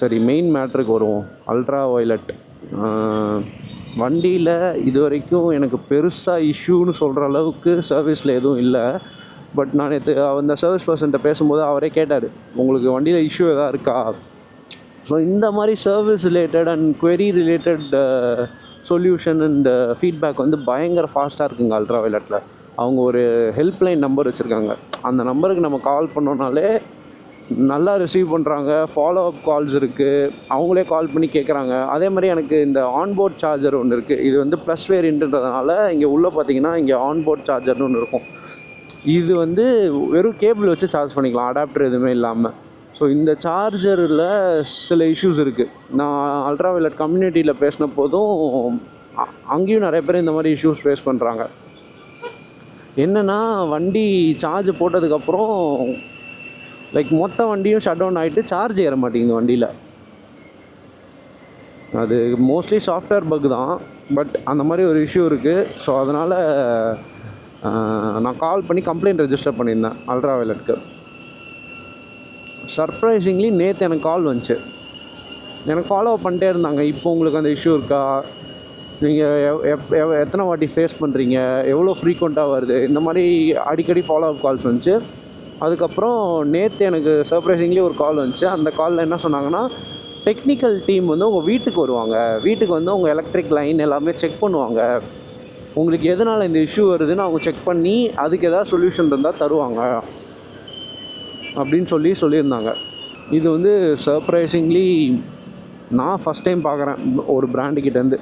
சரி, மெயின் மேட்ருக்கு வருவோம். Ultra violet வண்டியில் இது வரைக்கும் எனக்கு பெருசாக இஷ்யூன்னு சொல்கிற அளவுக்கு சர்வீஸில் எதுவும் இல்லை. பட் நான் நேற்று அந்த சர்வீஸ் பர்சன்கிட்ட பேசும்போது அவரே கேட்டார், உங்களுக்கு வண்டியில் இஷ்யூ எதாவது இருக்கா? ஸோ இந்த மாதிரி service related and query related solution and feedback வந்து பயங்கர ஃபாஸ்ட்டாக இருக்குங்க அல்ட்ரா வயலட்டில். அவங்க ஒரு ஹெல்ப்லைன் நம்பர் வச்சுருக்காங்க. அந்த நம்பருக்கு நம்ம கால் பண்ணோன்னாலே நல்லா ரிசீவ் பண்ணுறாங்க. ஃபாலோ அப் கால்ஸ் இருக்குது, அவங்களே கால் பண்ணி கேட்குறாங்க. அதே மாதிரி எனக்கு இந்த ஆன்போர்ட் சார்ஜர் ஒன்று இருக்குது. இது வந்து ப்ளஸ் வேரியண்ட்டுன்றதுனால இங்கே உள்ளே பார்த்தீங்கன்னா இங்கே ஆன்போர்ட் சார்ஜர்னு ஒன்று இருக்கும். இது வந்து வெறும் கேபிள் வச்சு சார்ஜ் பண்ணிக்கலாம், அடாப்டர் எதுவுமே இல்லாமல். ஸோ இந்த சார்ஜரில் சில இஷ்யூஸ் இருக்குது. நான் அல்ட்ரா வயலட் கம்யூனிட்டியில் பேசின போதும் அங்கேயும் நிறைய பேர் இந்த மாதிரி இஷ்யூஸ் ஃபேஸ் பண்ணுறாங்க. என்னென்னா, வண்டி சார்ஜ் போட்டதுக்கப்புறம் மொத்த வண்டியும் ஷட் டவுன் ஆகிட்டு சார்ஜ் ஏற மாட்டேங்குது வண்டியில். அது மோஸ்ட்லி சாஃப்ட்வேர் பக் தான், பட் அந்த மாதிரி ஒரு இஷ்யூ இருக்குது. ஸோ அதனால் நான் கால் பண்ணி கம்ப்ளைண்ட் ரெஜிஸ்டர் பண்ணியிருந்தேன் அல்ட்ரா வயலட்க்கு. சர்ப்ரைசிங்லி நேற்று எனக்கு கால் வந்துச்சு. எனக்கு ஃபாலோ பண்ணிட்டே இருந்தாங்க, இப்போ உங்களுக்கு அந்த இஷ்யூ இருக்கா, நீங்கள் எத்தனை வாட்டி ஃபேஸ் பண்ணுறீங்க, எவ்வளோ ஃப்ரீக்வெண்ட்டாக வருது, இந்த மாதிரி அடிக்கடி ஃபாலோ அப் கால்ஸ் வந்துச்சு. அதுக்கப்புறம் நேற்று எனக்கு சர்ப்ரைசிங்லி ஒரு கால் வந்துச்சு. அந்த காலில் என்ன சொன்னாங்கன்னா, டெக்னிக்கல் டீம் வந்து உங்கள் வீட்டுக்கு வருவாங்க, வீட்டுக்கு வந்து உங்கள் எலக்ட்ரிக் லைன் எல்லாமே செக் பண்ணுவாங்க, உங்களுக்கு எதனால் இந்த இஷ்யூ வருதுன்னு அவங்க செக் பண்ணி அதுக்கு எதாவது சொல்யூஷன் இருந்தால் தருவாங்க அப்படின்னு சொல்லியிருந்தாங்க. இது வந்து சர்ப்ரைசிங்லி நான் ஃபஸ்ட் டைம் பார்க்குறேன் ஒரு பிராண்டுக்கிட்டேருந்து.